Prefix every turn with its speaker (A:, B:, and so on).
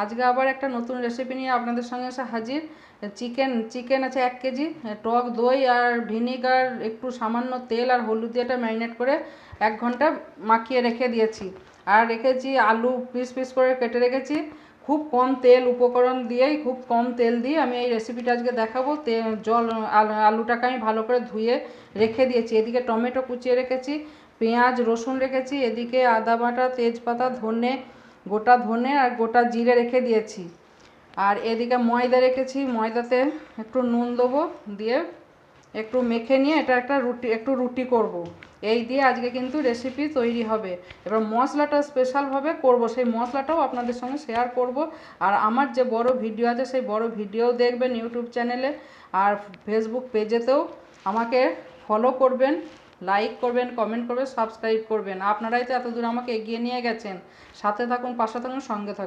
A: আজকে আবার একটা নতুন রেসিপি নিয়ে আপনাদের সঙ্গে এসে হাজির। চিকেন আছে 1 কেজি, টক দই আর ভিনিগার, একটু সামান্য তেল আর হলুদ দিয়ে এটা ম্যারিনেট করে 1 ঘন্টা মাখিয়ে রেখে দিয়েছি। আর রেখেছি আলু পিস পিস করে কেটে রেখেছি। খুব কম তেল উপকরণ দিয়েই, খুব কম তেল দিয়ে আমি এই রেসিপিটা আজকে দেখাবো। আলুটাকে আমি ভালো করে ধুয়ে রেখে দিয়েছি। এদিকে টমেটো কুচিয়ে রেখেছি, পেঁয়াজ রসুন রেখেছি, এদিকে আদা বাটা, তেজপাতা, গোটা ধনে আর গোটা জিরে রেখে দিয়েছি। আর এদিকে ময়দা রেখেছি, ময়দাতে একটু নুন দেবো, দিয়ে একটু মেখে নিয়ে এটা একটু রুটি করব। এই দিয়ে আজকে কিন্তু রেসিপি তৈরি হবে। এবার মশলাটা স্পেশালভাবে করব, সেই মশলাটাও আপনাদের সঙ্গে শেয়ার করব। আর আমার যে বড় ভিডিও আছে সেই বড় ভিডিও দেখবেন ইউটিউব চ্যানেলে, আর ফেসবুক পেজেতেও আমাকে ফলো করবেন, লাইক করবেন, কমেন্ট করবেন, সাবস্ক্রাইব করবেন। আপনারাই তো এত দূর আমাকে এগিয়ে নিয়ে গেছেন। সাথে থাকুন, পাশে থাকুন, সঙ্গে থাকুন।